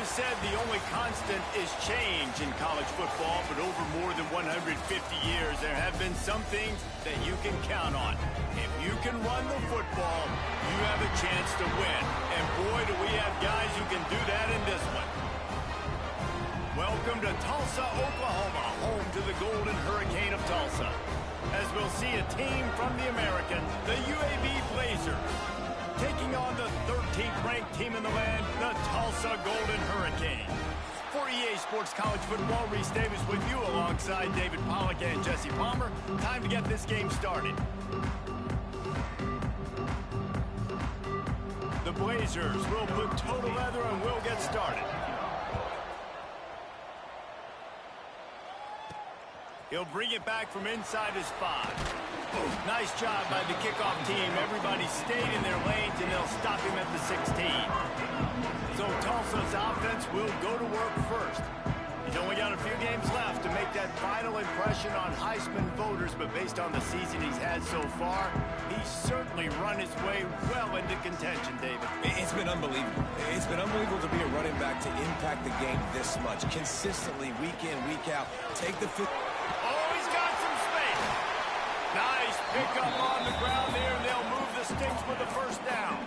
always said the only constant is change in college football, but over more than 150 years, there have been some things that you can count on. If you can run the football, you have a chance to win. And boy, do we have guys who can do that in this one. Welcome to Tulsa, Oklahoma, home to the Golden Hurricane of Tulsa. As we'll see a team from the American, the UAB Blazers, taking on the 13th ranked team in the land, the Tulsa Golden Hurricane. For EA Sports College Football, Reese Davis with you alongside David Pollack and Jesse Palmer. Time to get this game started. The Blazers will put total leather and we'll get started. He'll bring it back from inside his 5. Nice job by the kickoff team. Everybody stayed in their lanes, and they'll stop him at the 16. So Tulsa's offense will go to work first. He's only got a few games left to make that final impression on Heisman voters, but based on the season he's had so far, he's certainly run his way well into contention, David. It's been unbelievable. It's been unbelievable to be a running back to impact the game this much. Consistently, week in, week out. Take the fifth. Oh, he's got some space. Nice pickup on the ground there, and they'll move the sticks with the first down.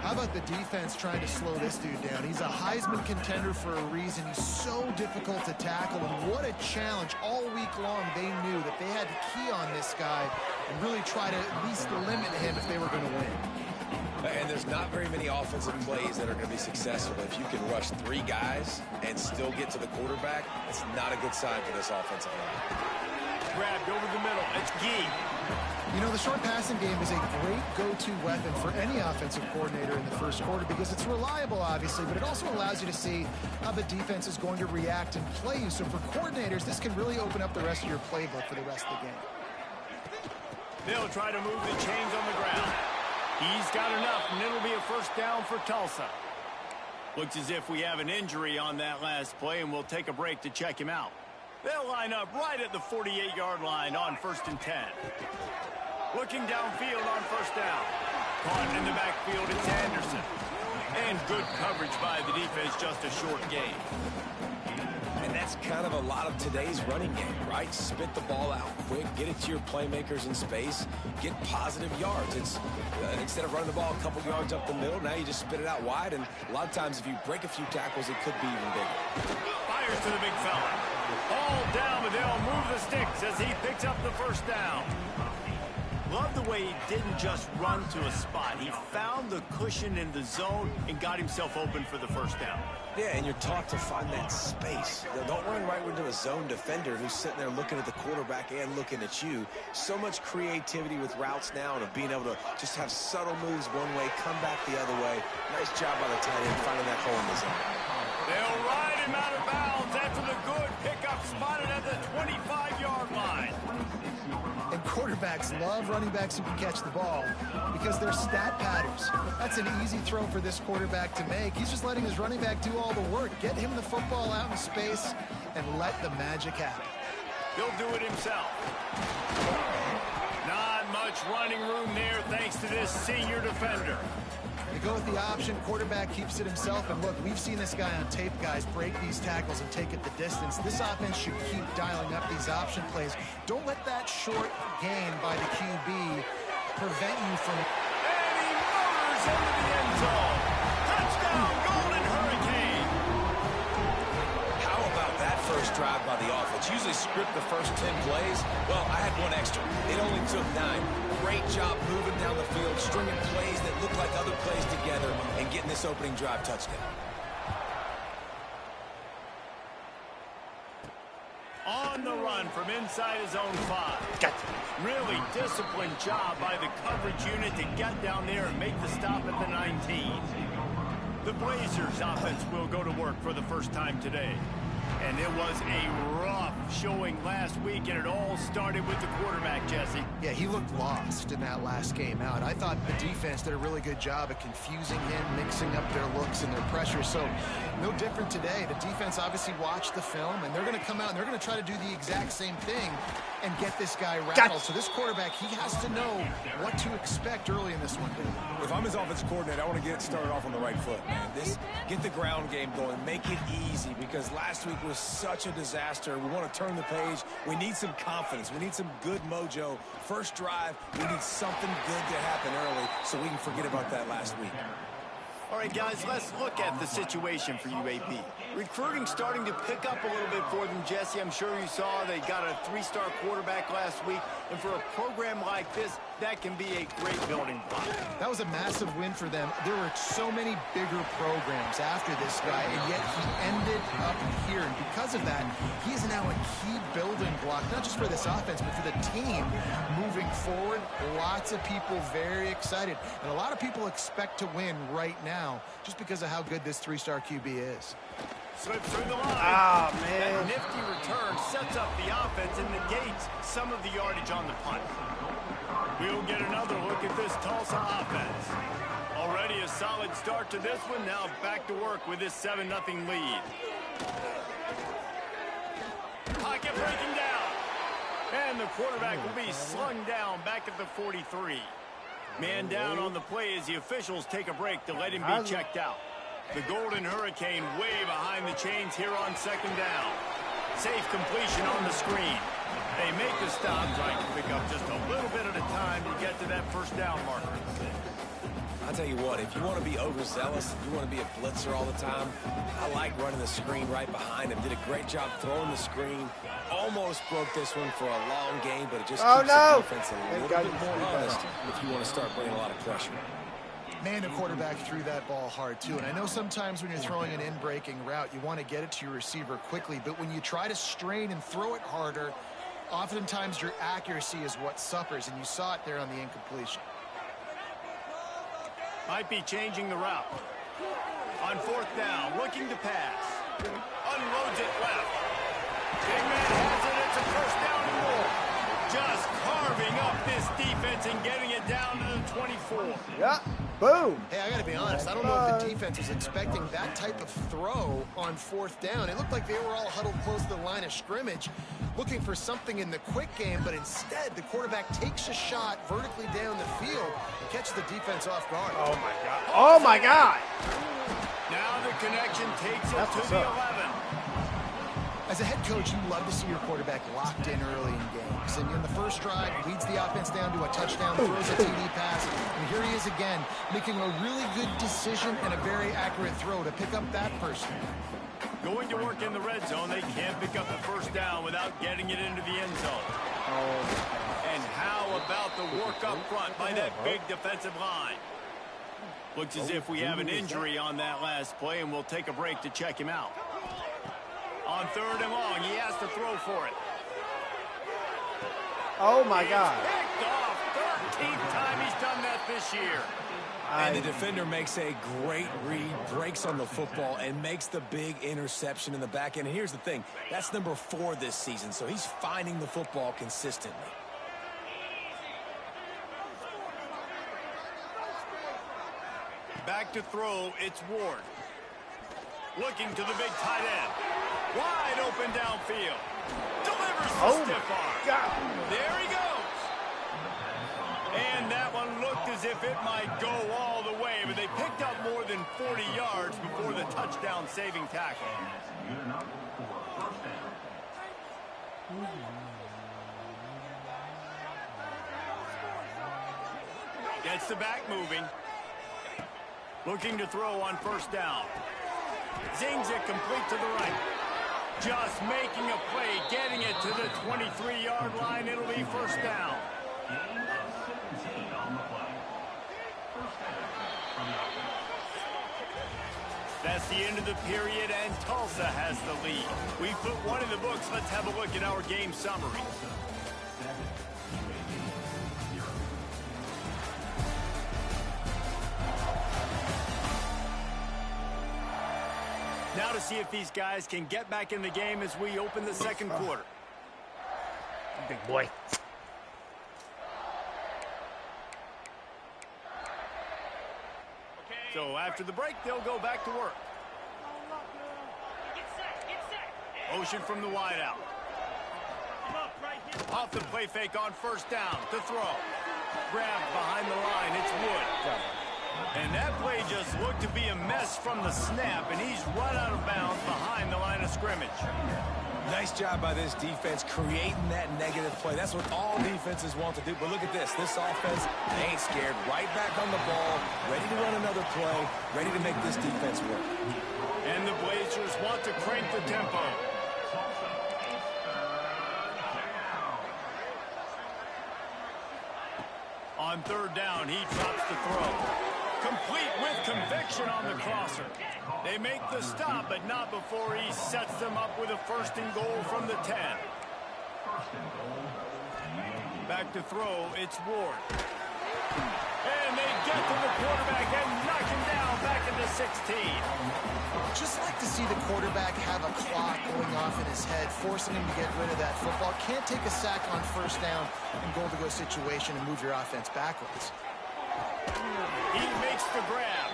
How about the defense trying to slow this dude down? He's a Heisman contender for a reason. He's so difficult to tackle, and what a challenge. All week long, they knew that they had to key on this guy and really try to at least limit him if they were going to win. And there's not very many offensive plays that are going to be successful. If you can rush 3 guys and still get to the quarterback, it's not a good sign for this offensive line. Grabbed over the middle. It's Gee. You know, the short passing game is a great go-to weapon for any offensive coordinator in the first quarter because it's reliable, obviously, but it also allows you to see how the defense is going to react and play you. So for coordinators, this can really open up the rest of your playbook for the rest of the game. They'll try to move the chains on the ground. He's got enough, and it'll be a first down for Tulsa. Looks as if we have an injury on that last play, and we'll take a break to check him out. They'll line up right at the 48-yard line on 1st and 10. Looking downfield on first down. Caught in the backfield, it's Anderson. And good coverage by the defense, just a short gain. And that's kind of a lot of today's running game, right? Spit the ball out quick, get it to your playmakers in space, get positive yards. It's instead of running the ball a couple yards up the middle, now you just spit it out wide, and a lot of times if you break a few tackles, it could be even bigger. Fires to the big fella. All down, but they'll move the sticks as he picks up the first down. Love the way he didn't just run to a spot. He found the cushion in the zone and got himself open for the first down. Yeah, and you're taught to find that space. Don't run right into a zone defender who's sitting there looking at the quarterback and looking at you. So much creativity with routes now and of being able to just have subtle moves one way, come back the other way. Nice job by the tight end finding that hole in the zone. They'll ride him out of bounds after the good pickup spotted at the 25-yard line. And quarterbacks love running backs who can catch the ball because they're stat patterns. That's an easy throw for this quarterback to make. He's just letting his running back do all the work. Get him the football out in space and let the magic happen. He'll do it himself. Not much running room there thanks to this senior defender. They go with the option, quarterback keeps it himself, and look, we've seen this guy on tape, guys, break these tackles and take it the distance. This offense should keep dialing up these option plays. Don't let that short gain by the QB prevent you from... And he motors into the end zone. Touchdown, Golden Hurricane. How about that first drive by the offense? Usually script the first 10 plays. Well, I had one extra. It only took 9. Great job moving down the field, stringing plays that look like other plays together, and getting this opening drive touchdown. On the run from inside his own 5. Really disciplined job by the coverage unit to get down there and make the stop at the 19. The Blazers offense will go to work for the first time today. And it was a rough showing last week, and it all started with the quarterback, Jesse. Yeah, he looked lost in that last game out. I thought the defense did a really good job of confusing him, mixing up their looks and their pressure. So no different today. The defense obviously watched the film, and they're going to come out and they're going to try to do the exact same thing and get this guy rattled. So this quarterback, he has to know what to expect early in this one. If I'm his offensive coordinator, I want to get it started off on the right foot, man. Get the ground game going. Make it easy, because last week was such a disaster. We want to turn the page. We need some confidence. We need some good mojo. First drive, we need something good to happen early so we can forget about that last week. All right, guys, let's look at the situation for UAB. Recruiting starting to pick up a little bit for them, Jesse. I'm sure you saw they got a 3-star quarterback last week. And for a program like this, that can be a great building block. That was a massive win for them. There were so many bigger programs after this guy, and yet he ended up here. And because of that, he is now a key building block, not just for this offense, but for the team moving forward. Lots of people very excited. And a lot of people expect to win right now just because of how good this 3-star QB is. Slips through the line. Ah, man. That nifty return sets up the offense and negates some of the yardage on the punt. We'll get another look at this Tulsa offense. Already a solid start to this one. Now back to work with this 7-0 lead. Pocket breaking down. And the quarterback will be slung down back at the 43. Man down on the play as the officials take a break to let him be checked out. The Golden Hurricane way behind the chains here on 2nd down. Safe completion on the screen. They make the stop, trying to pick up just a little bit at a time to get to that 1st down marker. I'll tell you what, if you want to be overzealous, if you want to be a blitzer all the time, I like running the screen right behind him. Did a great job throwing the screen. Almost broke this one for a long game, but it just keeps the defense a little bit more honest if you want to start bringing a lot of pressure. Man, the quarterback threw that ball hard, too. And I know sometimes when you're throwing an in-breaking route, you want to get it to your receiver quickly. But when you try to strain and throw it harder, oftentimes your accuracy is what suffers. And you saw it there on the incompletion. Might be changing the route. On 4th down, looking to pass. Unloads it left. Big man has it. It's a 1st down and more. Just carving up this defense and getting it down to the 24. Yeah. Boom. Hey, I got to be honest. I don't know if the defense was expecting that type of throw on 4th down. It looked like they were all huddled close to the line of scrimmage, looking for something in the quick game, but instead the quarterback takes a shot vertically down the field and catches the defense off guard. Oh, my God. Oh, my God. Now the connection takes it to the 11. As a head coach, you love to see your quarterback locked in early in games. And in the first drive, leads the offense down to a touchdown, throws a TD pass, and here he is again, making a really good decision and a very accurate throw to pick up that person. Going to work in the red zone, they can't pick up the 1st down without getting it into the end zone. And how about the work up front by that big defensive line? Looks as if we have an injury on that last play, and we'll take a break to check him out. On 3rd and long, he has to throw for it. Oh, my God. Picked off. 13th time he's done that this year. And the defender makes a great read, breaks on the football, and makes the big interception in the back end. And here's the thing. That's number 4 this season, so he's finding the football consistently. Back to throw, it's Ward. Looking to the big tight end. Wide open downfield. Delivers the stiff arm. God. There he goes. And that one looked as if it might go all the way, but they picked up more than 40 yards before the touchdown saving tackle. Gets the back moving. Looking to throw on 1st down. Zings it complete to the right. Just making a play, getting it to the 23-yard line. It'll be 1st down. That's the end of the period, and Tulsa has the lead. We put one in the books. Let's have a look at our game summary. Now to see if these guys can get back in the game as we open the second quarter. Big boy. So after the break, they'll go back to work. Motion from the wideout. Off the play fake on first down to throw. Grabbed behind the line. It's Wood. And that play just looked to be a mess from the snap, and he's run out of bounds behind the line of scrimmage. Nice job by this defense creating that negative play. That's what all defenses want to do. But look at this. This offense, they ain't scared. Right back on the ball, ready to run another play, ready to make this defense work. And the Blazers want to crank the tempo. On third down, he drops the throw. Complete with conviction on the crosser. They make the stop, but not before he sets them up with a first and goal from the 10. Back to throw, it's Ward. And they get to the quarterback and knock him down back into 16. Just like to see the quarterback have a clock going off in his head, forcing him to get rid of that football. Can't take a sack on first down and goal-to-go situation and move your offense backwards. He makes the grab.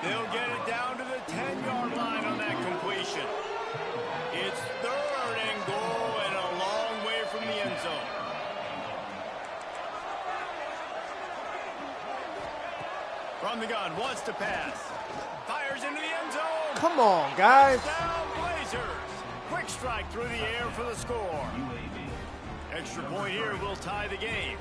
They'll get it down to the 10-yard line on that completion. It's third and goal and a long way from the end zone. From the gun, wants to pass. Fires into the end zone. Come on, guys. Down Blazers. Quick strike through the air for the score. Extra point here will tie the game.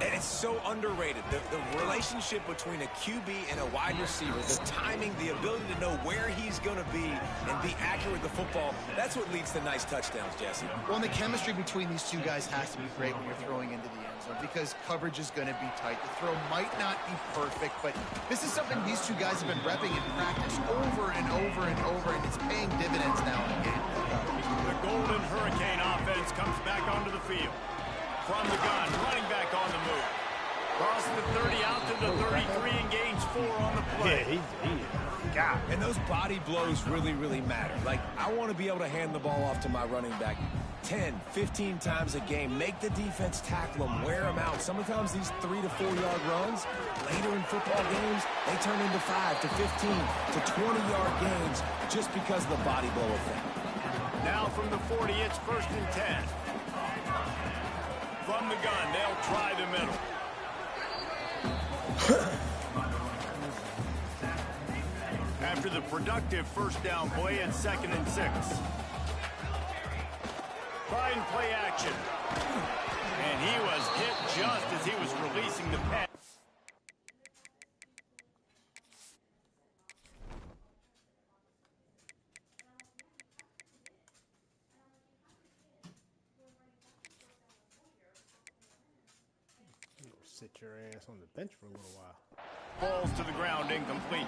And it's so underrated. The relationship between a QB and a wide receiver, the timing, the ability to know where he's going to be and be accurate with the football, that's what leads to nice touchdowns, Jesse. Well, and the chemistry between these two guys has to be great when you're throwing into the end zone because coverage is going to be tight. The throw might not be perfect, but this is something these two guys have been repping in practice over and over and over, and it's paying dividends now in the game. The Golden Hurricane offense comes back onto the field. From the gun, running back on the move. Cross the 30 out to the 33 and gains 4 on the play. Yeah, he's got it. And those body blows really, really matter. Like, I want to be able to hand the ball off to my running back 10, 15 times a game. Make the defense tackle them, wear them out. Sometimes these 3 to 4 yard runs, later in football games, they turn into 5 to 15 to 20 yard gains just because of the body blow effect. Now from the 40, it's first and 10. From the gun, they'll try the middle. After the productive first down play, it's second and 6. Fine play action. And he was hit just as he was releasing the pass. Sit your ass on the bench for a little while. Falls to the ground, incomplete.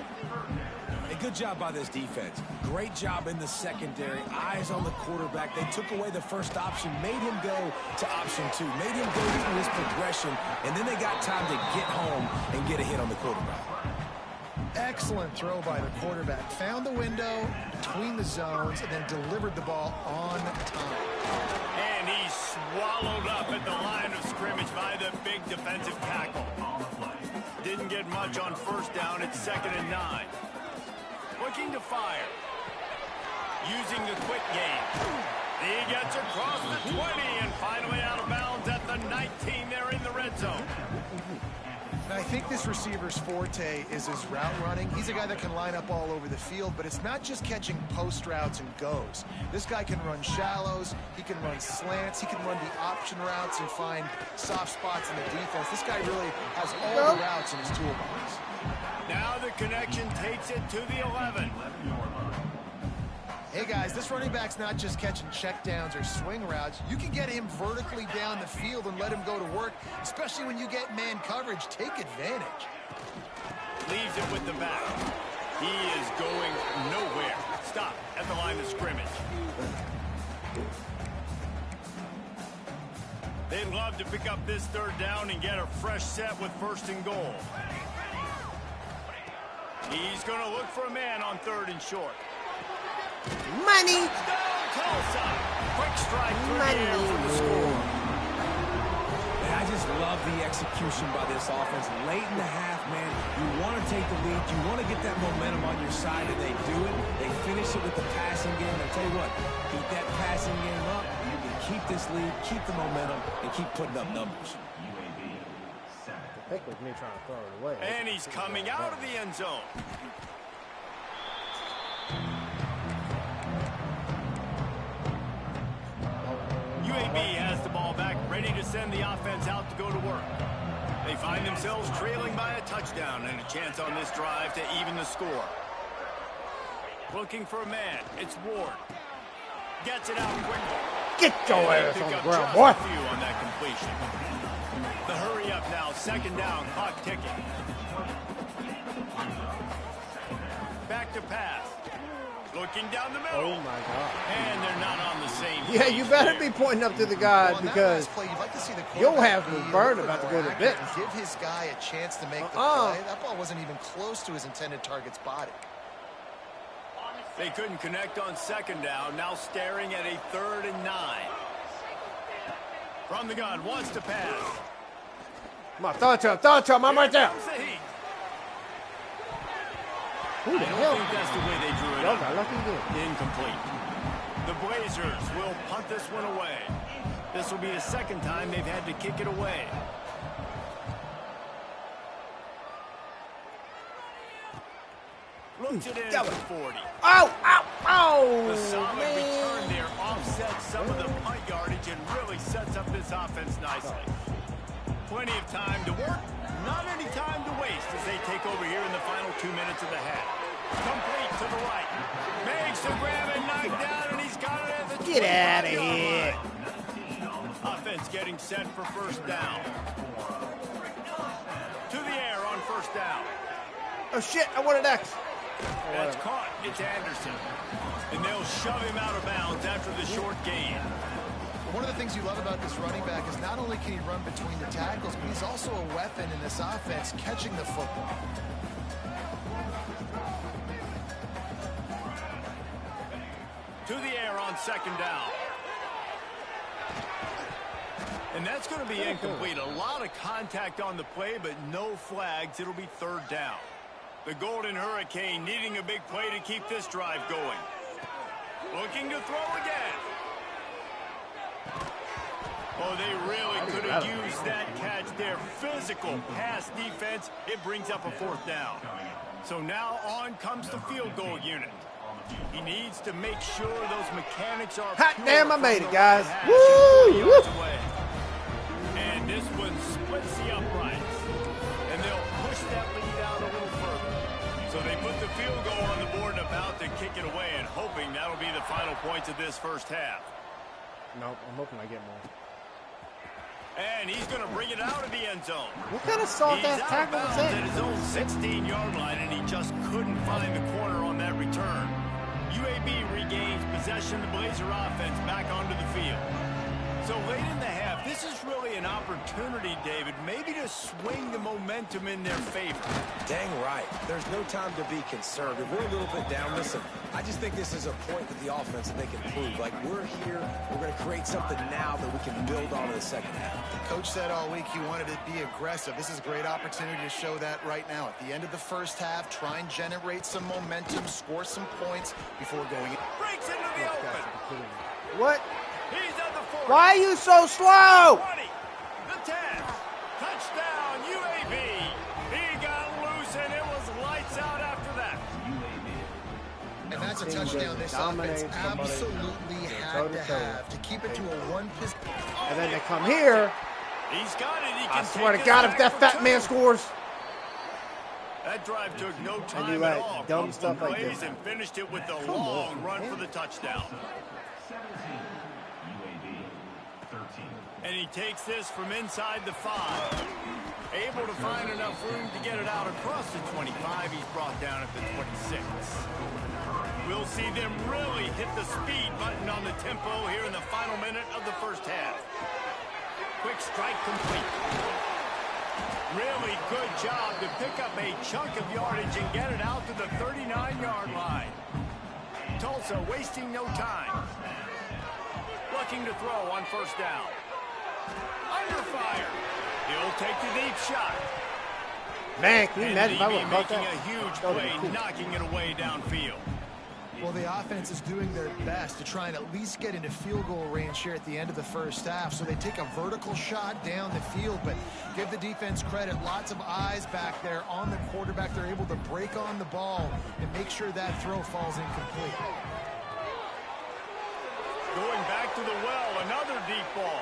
A good job by this defense. Great job in the secondary. Eyes on the quarterback. They took away the first option, made him go to option 2, made him go through his progression, and then they got time to get home and get a hit on the quarterback. Excellent throw by the quarterback. Found the window between the zones and then delivered the ball on time. And he swallowed up at the line of scrimmage by the big defensive tackle. Didn't get much on first down. It's second and 9. Looking to fire. Using the quick game. He gets across the 20 and finally out of bounds at the 19 there in the red zone. I think this receiver's forte is his route running. He's a guy that can line up all over the field, but it's not just catching post routes and goes. This guy can run shallows, he can run slants, he can run the option routes and find soft spots in the defense. This guy really has all the routes in his toolbox. Now the connection takes it to the 11. Hey guys, this running back's not just catching checkdowns or swing routes. You can get him vertically down the field and let him go to work, especially when you get man coverage. Take advantage. Leaves it with the back. He is going nowhere. Stop at the line of scrimmage. They'd love to pick up this third down and get a fresh set with first and goal. He's going to look for a man on 3rd and short. Money. Touchdown, Tulsa. Quick strike through the air for the score. Man, I just love the execution by this offense. Late in the half, man, you want to take the lead. You want to get that momentum on your side, and they do it. They finish it with the passing game. I tell you what, keep that passing game up. You can keep this lead, keep the momentum, and keep putting up numbers. The pick was me trying to throw it away. And he's coming out of the end zone. UAB has the ball back, ready to send the offense out to go to work. They find themselves trailing by a touchdown and a chance on this drive to even the score. Looking for a man. It's Ward. Gets it out quickly. Get your ass on the ground, boy. A few on that completion. The hurry up now. 2nd down. Clock ticking. Back to pass. Looking down the middle. Oh, my God. And they're not on the same Yeah, page you better here. be pointing up to the guys Well, because play, you'd like to see the you'll have quarterback the be burn a little about to bit go more to accurate bits. and give his guy a chance to make the play. That ball wasn't even close to his intended target's body. They couldn't connect on 2nd down. Now staring at a 3rd and 9. From the gun, wants to pass. Come on, throw it to him, I'm right there. Comes the heat. Who I the don't hell? think that's the way they drew it Y'all up. got lucky again. Incomplete. The Blazers will punt this one away. This will be the 2nd time they've had to kick it away. Looks it in at the 40. Oh, oh, The solid man. return there offsets some of the punt yardage and really sets up this offense nicely. Plenty of time to work, not any time to waste as they take over here in the final 2 minutes of the half. Complete to the right. Makes the grab and knock down, and he's got it at the Get out of 25-yard here. line. Offense getting set for 1st down. To the air on 1st down. Oh, shit, I wanted X. That's caught. It's Anderson. And they'll shove him out of bounds after the short gain. One of the things you love about this running back is not only can he run between the tackles, but he's also a weapon in this offense catching the football. To the air on 2nd down. And that's going to be incomplete. A lot of contact on the play, but no flags. It'll be 3rd down. The Golden Hurricane needing a big play to keep this drive going. Looking to throw again. Oh, they really could have used that catch there. Physical pass defense. It brings up a 4th down. So now on comes the field goal unit. He needs to make sure those mechanics are Hot pure damn, I from made the it, guys. hash Woo! 40 yards away. And this one splits the uprights. And they'll push that lead out a little further. So they put the field goal on the board and about to kick it away and hoping that'll be the final points of this 1st half. Nope, I'm hoping I get more. And he's going to bring it out of the end zone. What kind of soft He's ass out of tackle was bounds that? at his own 16-yard line, and he just couldn't find the corner on that return. UAB regains possession. The Blazer offense back onto the field. So late in the half, this is really an opportunity, David, maybe to swing the momentum in their favor. Dang right. There's no time to be concerned. If we're a little bit down, listen, I just think this is a point with the offense that they can prove. Like, we're here, we're going to create something now that we can build on in the 2nd half. The coach said all week he wanted to be aggressive. This is a great opportunity to show that right now. At the end of the 1st half, try and generate some momentum, score some points before going in. Breaks into the open. What? He's at the 40. Why are you so slow? 20. The 10. Touchdown, UAB. He got loose, and it was lights out after that. And that's a touchdown this offense absolutely had to have to keep it to a 1-position. And then they come here. He's got it. He I can swear take to God, this if that back fat for man 2. scores. That drive took no you time like at all. dumb Couple stuff like plays this. and finished it with a long run for the touchdown. And he takes this from inside the 5. Able to find enough room to get it out across the 25. He's brought down at the 26. We'll see them really hit the speed button on the tempo here in the final minute of the 1st half. Quick strike complete. Really good job to pick up a chunk of yardage and get it out to the 39-yard line. Tulsa wasting no time. Looking to throw on first down. Under fire. He'll take the deep shot. Man, can you imagine if I would have caught making that? a huge play, knocking it away downfield. Well, the offense is doing their best to try and at least get into field goal range here at the end of the first half. So they take a vertical shot down the field, but give the defense credit. Lots of eyes back there on the quarterback. They're able to break on the ball and make sure that throw falls incomplete. Going back to the well, another deep ball.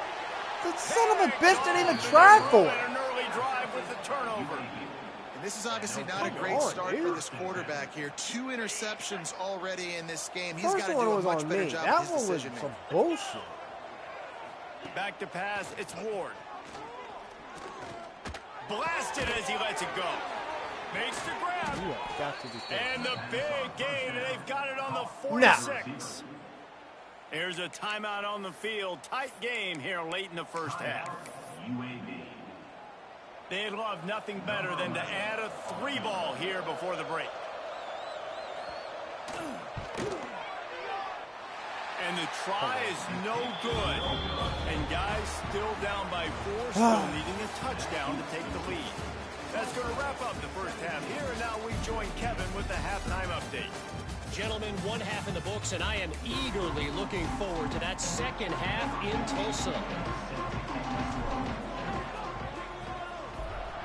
The son of a bitch didn't even try for it. An early drive with the turnover. This is obviously not a great start for this quarterback here. 2 interceptions already in this game. He's got to do a much better job that with his decision making. That one was some bullshit. Back to pass, it's Ward. Blasted as he lets it go. Makes the grab. And the big gain, and they've got it on the 46. There's a timeout on the field. Tight game here late in the first half. UAB. They'd love nothing better than to add a 3-ball here before the break. And the try is no good. And guys still down by 4, still needing a touchdown to take the lead. That's going to wrap up the first half here, and now we join Kevin with the halftime update. Gentlemen, one half in the books, and I am eagerly looking forward to that second half in Tulsa.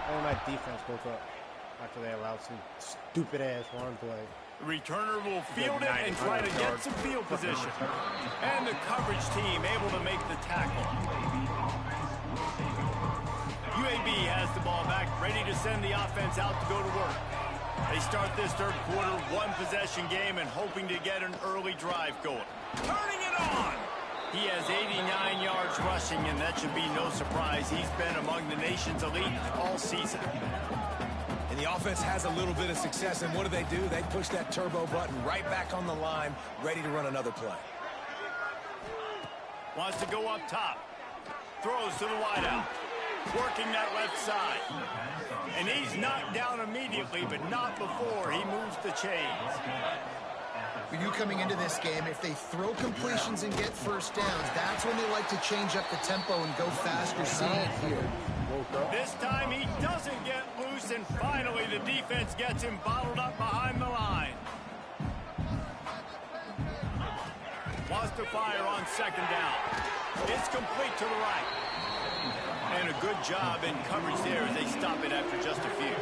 And my defense woke up after they allowed some stupid-ass run play. The returner will field it and try to get some field position. And the coverage team able to make the tackle. UAB has the ball back, ready to send the offense out to go to work. They start this third quarter, 1-possession game, and hoping to get an early drive going. Turning it on! He has 89 yards rushing, and that should be no surprise. He's been among the nation's elite all season. And the offense has a little bit of success, and what do? They push that turbo button right back on the line, ready to run another play. Wants to go up top. Throws to the wideout. Working that left side. And he's knocked down immediately, but not before he moves the chains. We knew coming into this game, if they throw completions and get first downs, that's when they like to change up the tempo and go faster, seeing it here. This time he doesn't get loose, and finally the defense gets him bottled up behind the line. Wants to fire on second down. It's complete to the right. And a good job in coverage there as they stop it after just a few.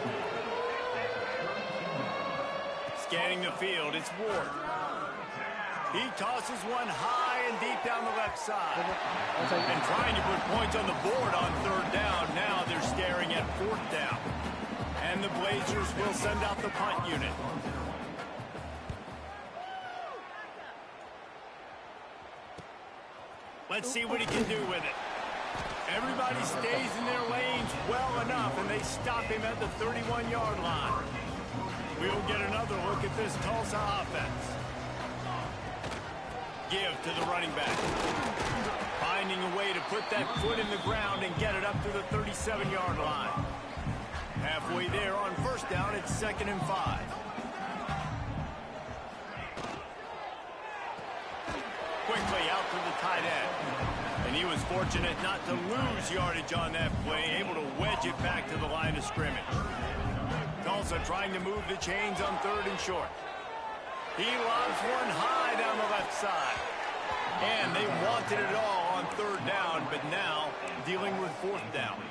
Scanning the field, it's Ward. He tosses one high and deep down the left side. And trying to put points on the board on third down. Now they're staring at fourth down. And the Blazers will send out the punt unit. Let's see what he can do with it. Everybody stays in their lanes well enough, and they stop him at the 31-yard line. We'll get another look at this Tulsa offense. Give to the running back. Finding a way to put that foot in the ground and get it up to the 37-yard line. Halfway there on first down, it's 2nd and 5. Quickly out to the tight end. And he was fortunate not to lose yardage on that play, able to wedge it back to the line of scrimmage. Tulsa trying to move the chains on 3rd and short. He lobs one high down the left side. And they wanted it all on 3rd down, but now dealing with 4th down.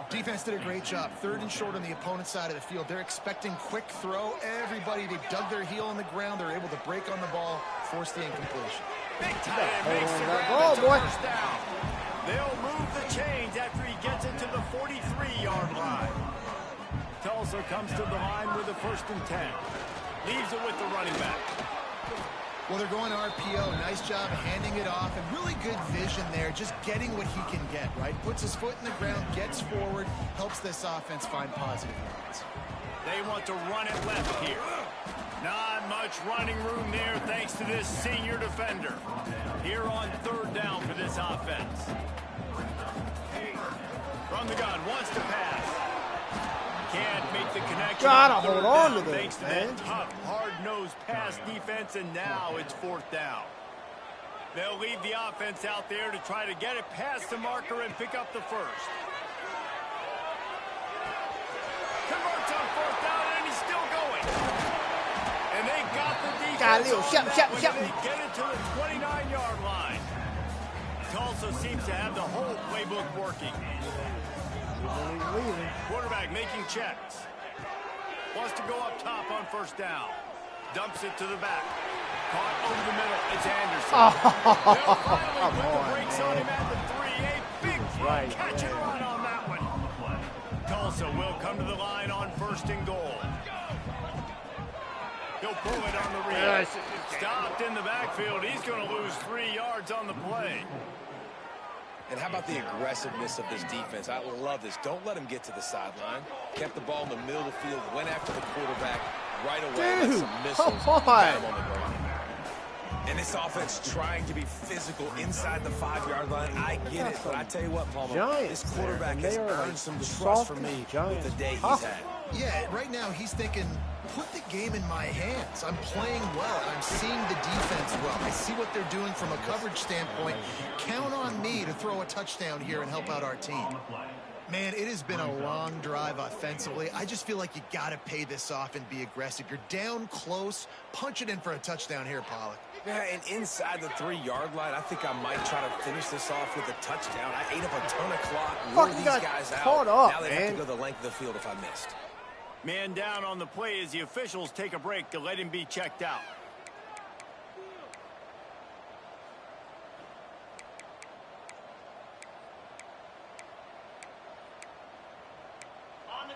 Defense did a great job. 3rd and short on the opponent's side of the field. They're expecting quick throw. Everybody, they dug their heel on the ground. They're able to break on the ball, force the incompletion. Big tight end makes the grab to first down. They'll move the chains after he gets it to the 43-yard line. Tulsa comes to the line with a 1st and 10. Leaves it with the running back. Well, they're going RPO. Nice job handing it off, and really good vision there, just getting what he can get, right? Puts his foot in the ground, gets forward, helps this offense find positive yards. They want to run it left here. Not much running room there thanks to this senior defender. Here on 3rd down for this offense. From the gun, wants to pass. Can't make the connection. Gotta hold on to this, thanks to man. that tough, hard-nosed pass defense, and now it's 4th down. They'll leave the offense out there to try to get it past the marker and pick up the first. Converts on 4th down, and he's still going. And they got the defense on that one, and they get it to the 29-yard line. Tulsa seems to have the whole playbook working. Quarterback making checks. Wants to go up top on 1st down. Dumps it to the back. Caught over the middle. It's Anderson. They'll finally put the brakes on him at the 3. A big catch and run on that one. Tulsa will come to the line on 1st and goal. He'll pull it on the read. Stopped in the backfield. He's going to lose 3 yards on the play. And how about the aggressiveness of this defense? I love this. Don't let him get to the sideline. Kept the ball in the middle of the field, went after the quarterback right away. Dude, some missiles come on. got him on the ground. And this offense trying to be physical inside the 5-yard line. I get it, but I tell you what, Palmer, Giants, this quarterback has earned some trust from me with the day he's had. Yeah, right now he's thinking, put the game in my hands. I'm playing well. I'm seeing the defense well. I see what they're doing from a coverage standpoint. Count on me to throw a touchdown here and help out our team. Man, it has been a long drive offensively. I just feel like you got to pay this off and be aggressive. You're down close. Punch it in for a touchdown here, Pollock. Yeah, and inside the 3-yard line, I think I might try to finish this off with a touchdown. I ate up a ton of clock, wore these guys out. Now they have to go the length of the field if I missed. Man down on the play as the officials take a break to let him be checked out.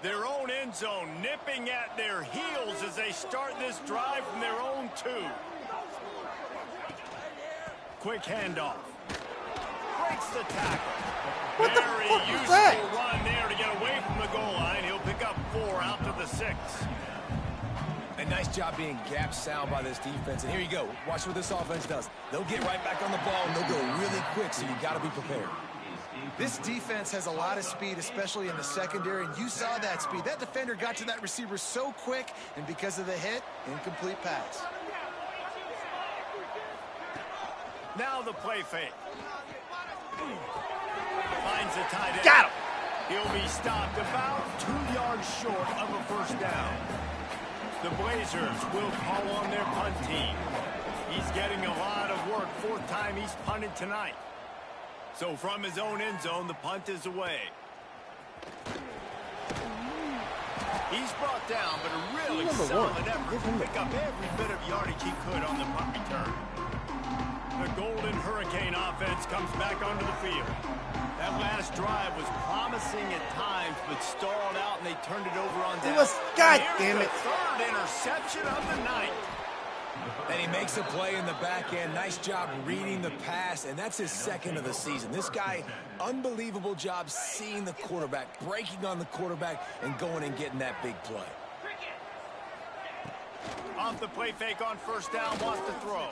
Their own end zone nipping at their heels as they start this drive from their own 2. Quick handoff. Breaks the tackle. Very useful run there to get away from the goal line. He'll pick up 4 out to the 6. A nice job being gap sound by this defense. And here you go. Watch what this offense does. They'll get right back on the ball, and they'll go really quick, so you got to be prepared. This defense has a lot of speed, especially in the secondary, and you saw that speed. That defender got to that receiver so quick, and because of the hit, incomplete pass. Now the play fake. Finds the tight end. Got him. He'll be stopped about 2 yards short of a 1st down. The Blazers will call on their punt team. He's getting a lot of work. 4th time he's punted tonight. So from his own end zone, the punt is away. He's brought down, but a really solid effort to pick up every bit of yardage he could on the punt return. The Golden Hurricane offense comes back onto the field. That last drive was promising at times, but stalled out, and they turned it over on down. God damn it. 3rd interception of the night. And he makes a play in the back end. Nice job reading the pass, and that's his 2nd of the season. This guy, unbelievable job seeing the quarterback, breaking on the quarterback, and going and getting that big play. Off the play fake on 1st down, wants to throw.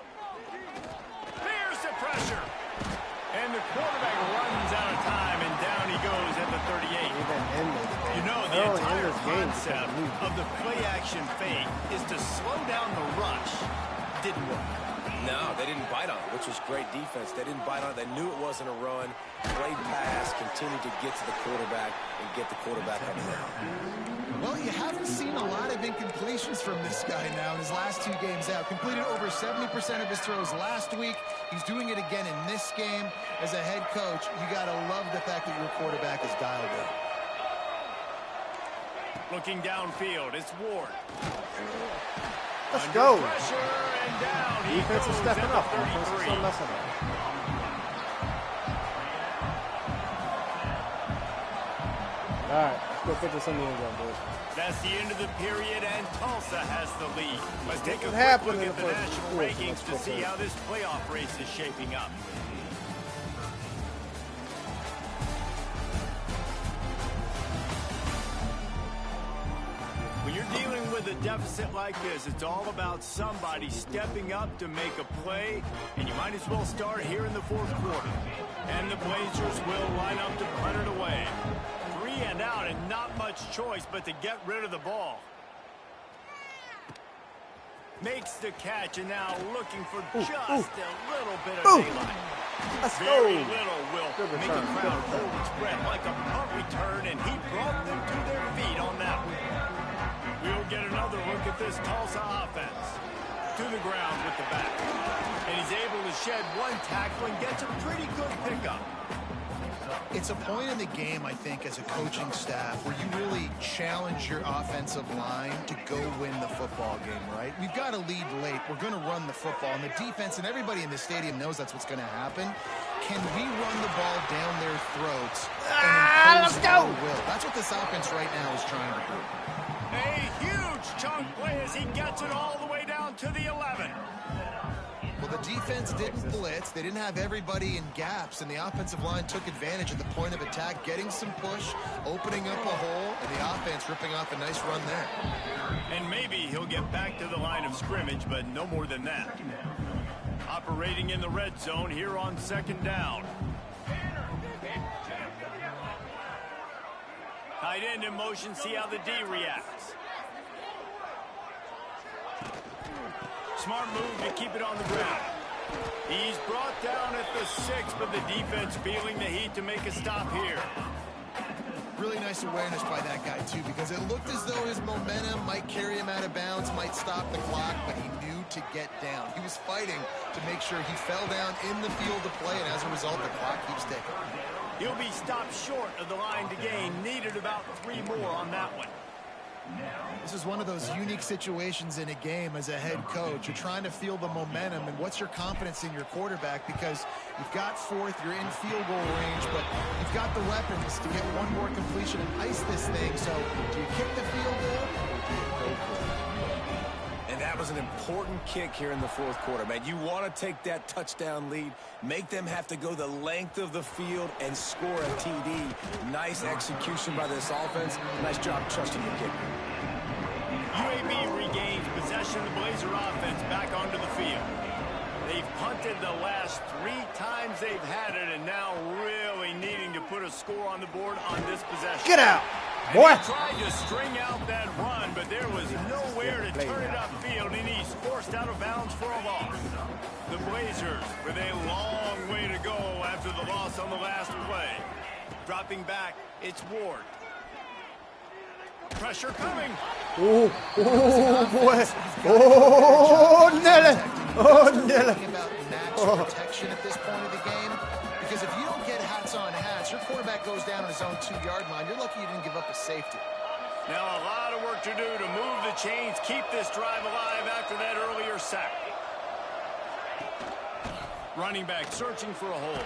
Fears the pressure. And the quarterback runs out of time, and down he goes at the 38. You know, the entire concept of the play-action fake is to slow down the rush. Didn't work. No, they didn't bite on it, which was great defense. They didn't bite on it. They knew it wasn't a run. Played pass, continued to get to the quarterback and get the quarterback on the run. Well, you haven't seen a lot of incompletions from this guy now in his last 2 games out. Completed over 70% of his throws last week. He's doing it again in this game. As a head coach, you got to love the fact that your quarterback is dialed in. Looking downfield, it's Ward. Let's go. Pressure and down he Defense is goes stepping at up. the Defense is 33. still messing up. All right, let's go put this in the end zone, boys. That's the end of the period, and Tulsa has the lead. Let's take a What quick happened look in at the the first national quarter? rankings to see how this playoff race is shaping up. When you're dealing with a deficit like this, it's all about somebody stepping up to make a play, and you might as well start here in the fourth quarter. And the Blazers will line up to punt it away. 3 and out, and not much choice but to get rid of the ball. Makes the catch, and now looking for just a little bit of daylight. Very little will make a crowd hold its breath like a punt return, and he brought them to their feet on that one. We'll get another look at this Tulsa offense. To the ground with the back. And he's able to shed one tackle and gets a pretty good pickup. It's a point in the game, I think, as a coaching staff where you really challenge your offensive line to go win the football game, right? We've got to lead late. We're going to run the football. And the defense and everybody in the stadium knows that's what's going to happen. Can we run the ball down their throats and impose our will? That's what this offense right now is trying to do. A huge chunk play as he gets it all the way down to the 11. Well, the defense didn't blitz. They didn't have everybody in gaps, and the offensive line took advantage of the point of attack, getting some push, opening up a hole, and the offense ripping off a nice run there. And maybe he'll get back to the line of scrimmage, but no more than that. Operating in the red zone here on 2nd down. Tight end in motion, see how the D reacts. Smart move to keep it on the ground. He's brought down at the 6, but the defense feeling the heat to make a stop here. Really nice awareness by that guy, too, because it looked as though his momentum might carry him out of bounds, might stop the clock, but he knew to get down. He was fighting to make sure he fell down in the field to play, and as a result, the clock keeps ticking. He'll be stopped short of the line to gain. Needed about 3 more on that one. This is one of those unique situations in a game as a head coach. You're trying to feel the momentum, and what's your confidence in your quarterback? Because you've got 4th, you're in field goal range, but you've got the weapons to get one more completion and ice this thing. So do you kick the field goal, or do you go for it? And that was an important kick here in the 4th quarter, man. You want to take that touchdown lead, make them have to go the length of the field and score a TD. Nice execution by this offense. Nice job trusting the kicker. UAB regains possession of the Blazer offense back onto the field. They've punted the last 3 times they've had it, and now really needing to put a score on the board on this possession. Get out, and boy! He tried to string out that run, but there was nowhere to turn it upfield, and he's forced out of bounds for a loss. The Blazers with a long way to go after the loss on the last play. Dropping back, it's Ward. Pressure coming. Oh, boy. Oh, Nelly. Oh, Nelly. About max protection at this point of the game, because if you don't get hats on hats, your quarterback goes down on his own 2-yard line. You're lucky you didn't give up a safety. Now a lot of work to do to move the chains, keep this drive alive after that earlier sack. Running back searching for a hole.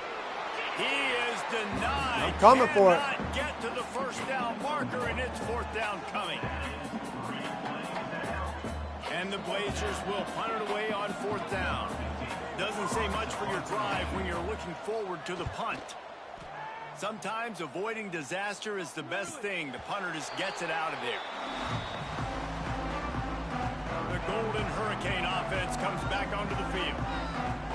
He is denied. I'm coming for it. Cannot get to the first down marker, and it's 4th down coming. And the Blazers will punt it away on 4th down. Doesn't say much for your drive when you're looking forward to the punt. Sometimes avoiding disaster is the best thing. The punter just gets it out of there. The Golden Hurricane offense comes back onto the field.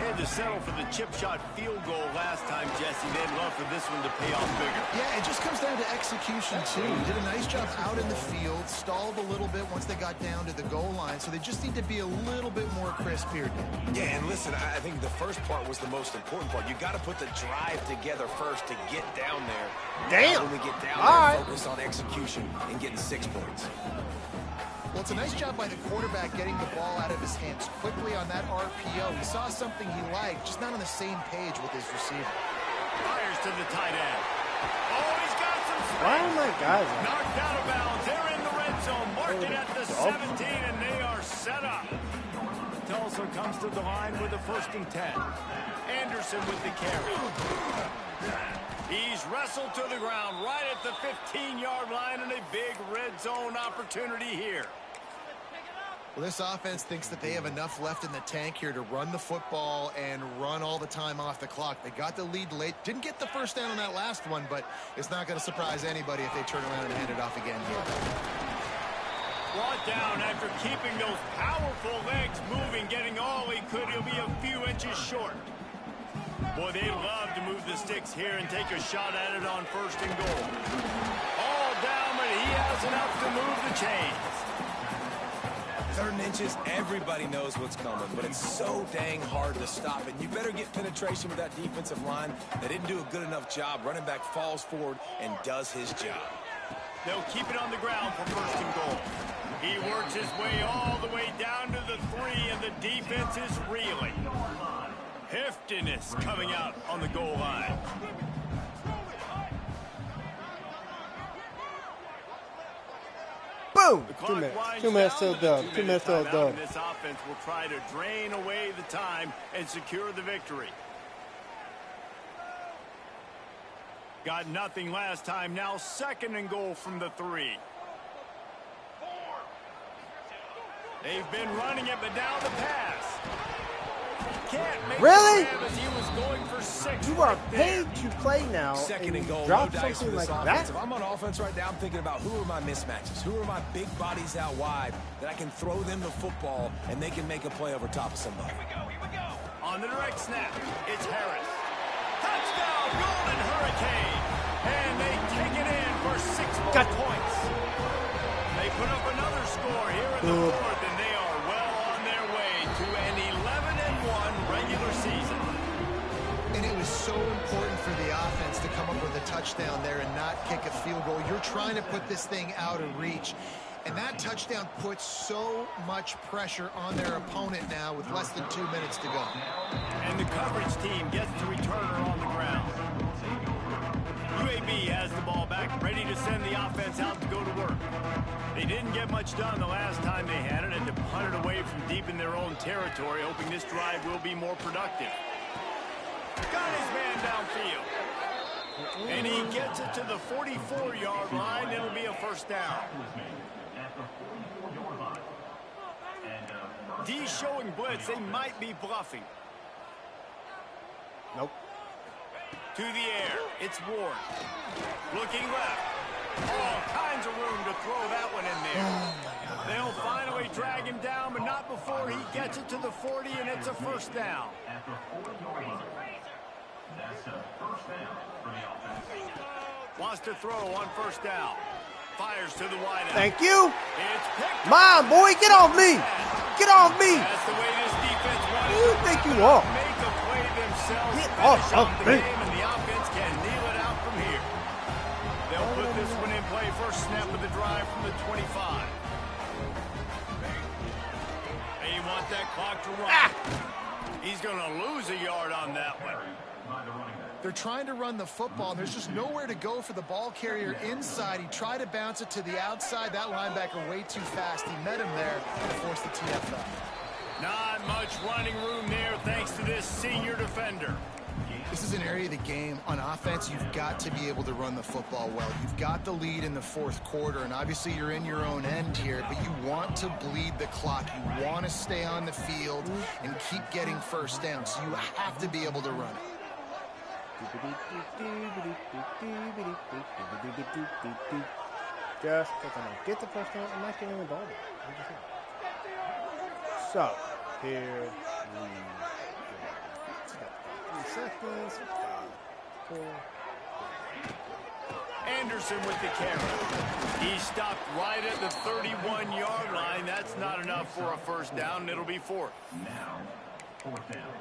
They had to settle for the chip shot field goal last time, Jesse. They'd love for this one to pay off bigger. Yeah, it just comes down to execution, too. He did a nice job out in the field, stalled a little bit once they got down to the goal line, so they just need to be a little bit more crisp here. Yeah, and listen, I think the first part was the most important part. You got to put the drive together first to get down there. Damn. When we get down All there, right. focus on execution and getting 6 points. Well, it's a nice job by the quarterback getting the ball out of his hands quickly on that RPO. He saw something he liked, just not on the same page with his receiver. Fires to the tight end. Oh, he's got some space. Why are my guys on? Knocked out of bounds. They're in the red zone. Marking at the 17, and they are set up. Tulsa comes to the line with a 1st and 10. Anderson with the carry. He's wrestled to the ground right at the 15-yard line, and a big red zone opportunity here. Well, this offense thinks that they have enough left in the tank here to run the football and run all the time off the clock. They got the lead late. Didn't get the first down on that last one, but it's not going to surprise anybody if they turn around and hand it off again here. Brought down after keeping those powerful legs moving, getting all he could. He'll be a few inches short. Boy, they love to move the sticks here and take a shot at it on 1st and goal. All down, but he has enough to move the chains. 3rd and inches, everybody knows what's coming, but it's so dang hard to stop it. You better get penetration with that defensive line. They didn't do a good enough job. Running back falls forward and does his job. They'll keep it on the ground for 1st and goal. He works his way all the way down to the 3, and the defense is reeling. Heftiness coming out on the goal line. Boom! 2 minutes till dub. 2 minutes till dub. This offense will try to drain away the time and secure the victory. Got nothing last time. Now 2nd and goal from the 3. They've been running it, but now the pass. Can't make really? As he was going for 6. You are paid to play now. 2nd and goal. Drop No dice something for this like offense. that. If I'm on offense right now, I'm thinking about who are my mismatches? Who are my big bodies out wide that I can throw them the football and they can make a play over top of somebody? Here we go. On the direct snap, it's Harris. Touchdown, Golden Hurricane. And they take it in for 6 more points. They put up another score here in the 4th, and they are well on their way to an 11-1 regular season. And it was so important for the offense to come up with a touchdown there and not kick a field goal. You're trying to put this thing out of reach. And that touchdown puts so much pressure on their opponent now with less than 2 minutes to go. And the coverage team gets the returner on the ground. UAB has the ball back, ready to send the offense out to go to work. They didn't get much done the last time they had it, and to punt it away from deep in their own territory, hoping this drive will be more productive. Got his man downfield. And he gets it to the 44-yard line. It'll be a 1st down. D showing blitz. They might be bluffing. Nope. To the air. It's Ward. Looking left. All kinds of room to throw that one in there. Oh, my God. They'll finally drag him down, but not before he gets it to the 40, and it's a 1st down. Wants to throw on 1st down. Fires to the wideout. Thank you. It's picked Come on, boy. Get off me. Get off me. That's the way this defense wants Who you think you are? Make a play themselves. Get Finish off the me. game, and the offense can kneel it out from here. They'll put this one in play. 1st snap of the drive from the 25. They want that clock to run. He's going to lose a yard on that one. They're trying to run the football. There's just nowhere to go for the ball carrier inside. He tried to bounce it to the outside. That linebacker way too fast. He met him there and forced the TFL. Not much running room there thanks to this senior defender. This is an area of the game. On offense, you've got to be able to run the football well. You've got the lead in the 4th quarter, and obviously you're in your own end here, but you want to bleed the clock. You want to stay on the field and keep getting 1st down, so you have to be able to run it. Just because I don't get the 1st down, I'm not getting the ball back. So, here we go. 3 seconds. 5, 4. Anderson with the carry. He stopped right at the 31-yard line. That's not enough for a 1st down, and it'll be 4th. Now, 4th down.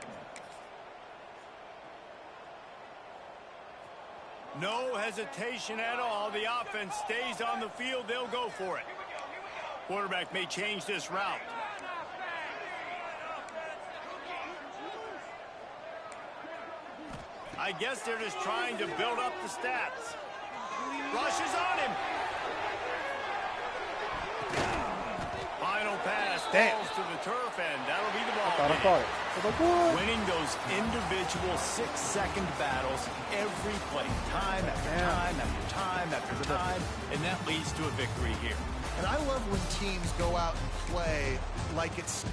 No hesitation at all. The offense stays on the field. They'll go for it. Quarterback may change this route. I guess they're just trying to build up the stats. Rushes on him. Final pass falls to the turf, and that'll be the ball. Thought I caught it. Winning those individual 6-second battles every play, time after time after time after time, and that leads to a victory here. And I love when teams go out and play like it's...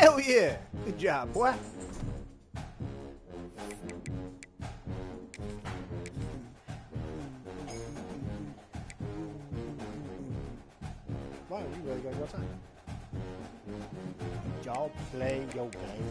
Hell yeah. Good job, boy. Wow, you really got your time. Y'all play your game.